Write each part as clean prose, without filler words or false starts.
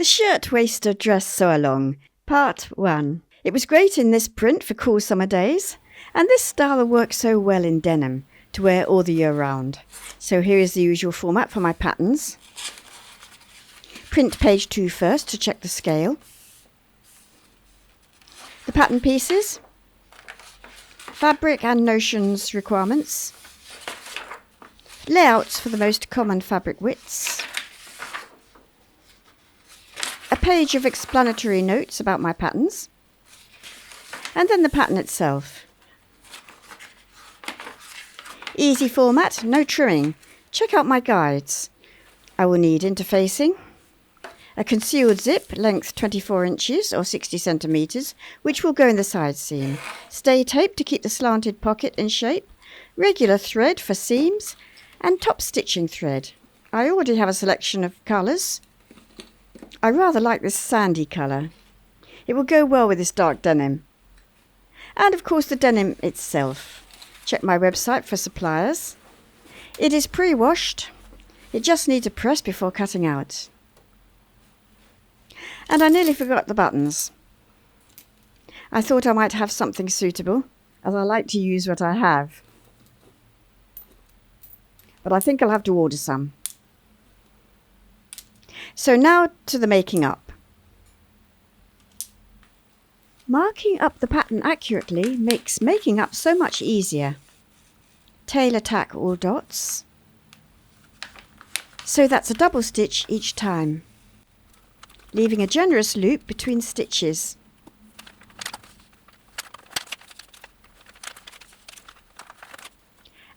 The Shirtwaister Dress Sew-Along, Part 1. It was great in this print for cool summer days, and this style will work so well in denim to wear all the year round. So here is the usual format for my patterns. Print page 2 first to check the scale. The pattern pieces, fabric and notions requirements, layouts for the most common fabric widths, a page of explanatory notes about my patterns, and then the pattern itself. Easy format, no trimming. Check out my guides. I will need interfacing, a concealed zip, length 24 inches or 60 centimeters, which will go in the side seam, stay tape to keep the slanted pocket in shape, regular thread for seams, and top stitching thread. I already have a selection of colours. I rather like this sandy colour. It will go well with this dark denim. And of course the denim itself. Check my website for suppliers. It is pre-washed. It just needs a press before cutting out. And I nearly forgot the buttons. I thought I might have something suitable, as I like to use what I have. But I think I'll have to order some. So now to the making up. Marking up the pattern accurately makes making up so much easier. Tailor tack all dots. So that's a double stitch each time, leaving a generous loop between stitches.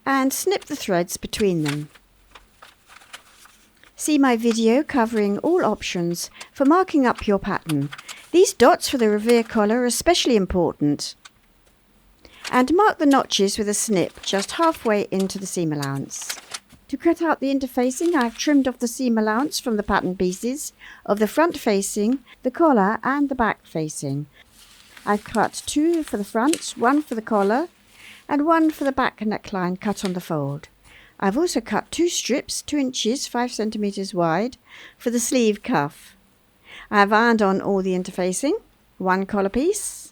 And snip the threads between them. See my video covering all options for marking up your pattern. These dots for the revere collar are especially important. And mark the notches with a snip just halfway into the seam allowance. To cut out the interfacing, I have trimmed off the seam allowance from the pattern pieces of the front facing, the collar and the back facing. I've cut 2 for the front, 1 for the collar, and 1 for the back neckline cut on the fold. I've also cut 2 strips, 2 inches, 5 centimeters wide, for the sleeve cuff. I have ironed on all the interfacing, 1 collar piece,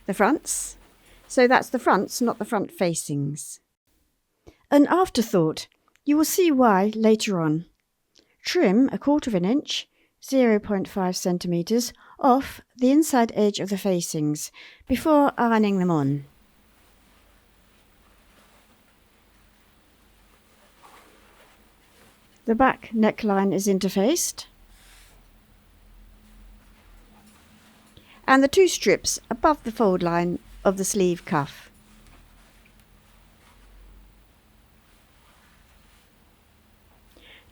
the fronts, so that's the fronts, not the front facings. An afterthought, you will see why later on. Trim 1/4 inch, 0.5 centimeters, off the inside edge of the facings before ironing them on. The back neckline is interfaced, and the 2 strips above the fold line of the sleeve cuff.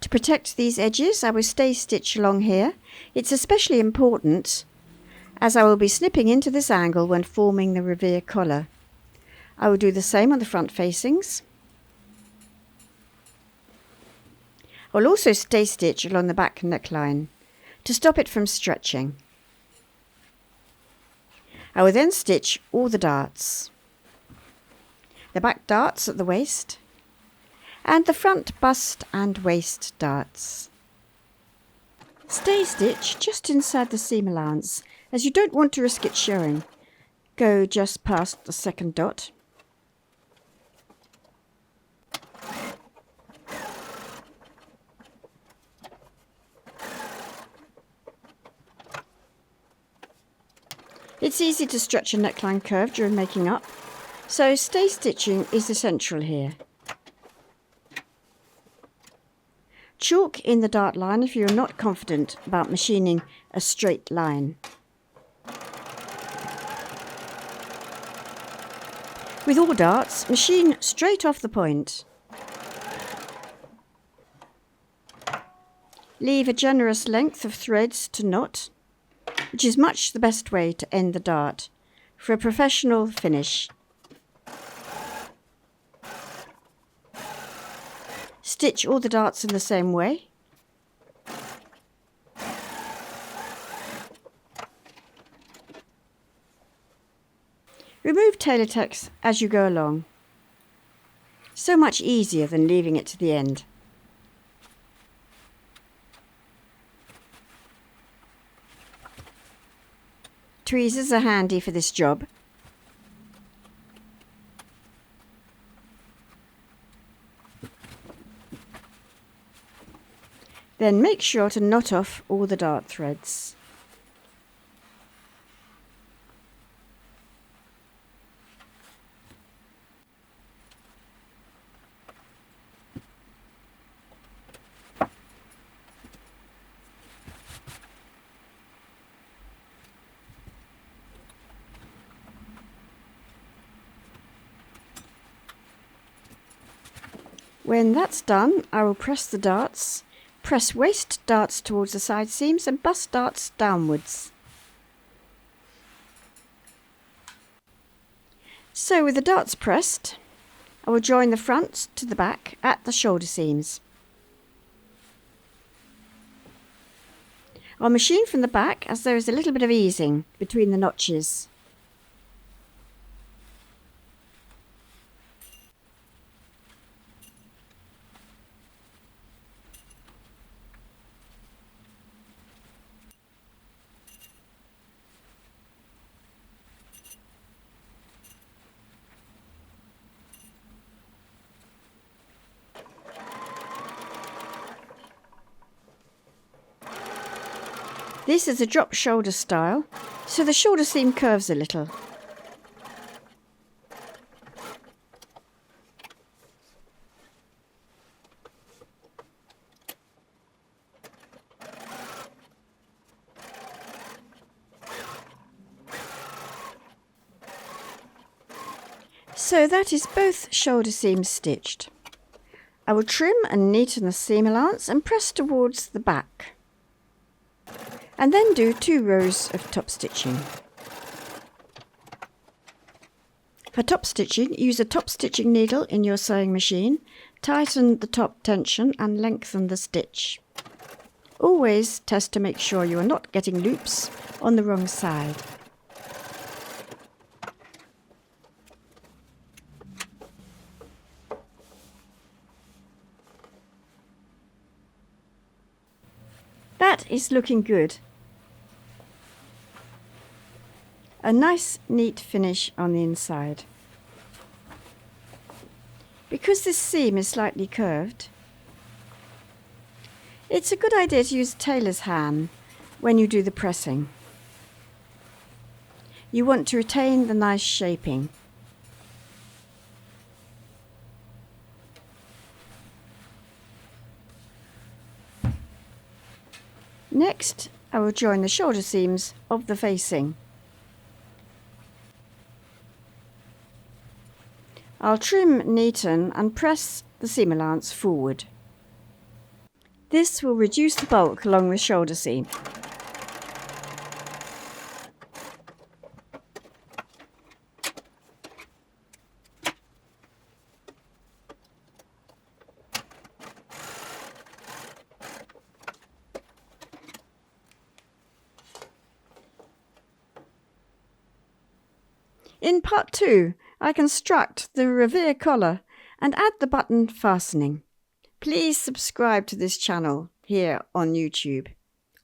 To protect these edges, I will stay stitch along here. It's especially important as I will be snipping into this angle when forming the revere collar. I will do the same on the front facings. I will also stay stitch along the back neckline to stop it from stretching. I will then stitch all the darts, the back darts at the waist, and the front bust and waist darts. Stay stitch just inside the seam allowance, as you don't want to risk it showing. Go just past the second dot. It's easy to stretch a neckline curve during making up, so stay stitching is essential here. Chalk in the dart line if you are not confident about machining a straight line. With all darts, machine straight off the point. Leave a generous length of threads to knot, which is much the best way to end the dart for a professional finish. Stitch all the darts in the same way. Remove tailor tacks as you go along. So much easier than leaving it to the end. Tweezers are handy for this job. Then make sure to knot off all the dart threads. When that's done, I will press the darts, press waist darts towards the side seams and bust darts downwards. So with the darts pressed, I will join the front to the back at the shoulder seams. I'll machine from the back as there is a little bit of easing between the notches. This is a drop shoulder style, so the shoulder seam curves a little. So that is both shoulder seams stitched. I will trim and neaten the seam allowance and press towards the back. And then do 2 rows of top stitching. For top stitching, use a top stitching needle in your sewing machine, tighten the top tension and lengthen the stitch. Always test to make sure you are not getting loops on the wrong side. That is looking good. A nice neat finish on the inside. Because this seam is slightly curved, it's a good idea to use a tailor's ham when you do the pressing. You want to retain the nice shaping. Next, I will join the shoulder seams of the facing. I'll trim, neaten and press the seam allowance forward. This will reduce the bulk along the shoulder seam. In part 2, I construct the revere collar and add the button fastening. Please subscribe to this channel here on YouTube.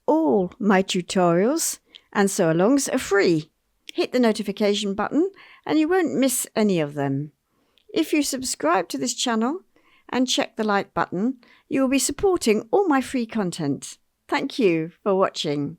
All my tutorials and sew-alongs are free. Hit the notification button and you won't miss any of them. If you subscribe to this channel and check the like button, you will be supporting all my free content. Thank you for watching.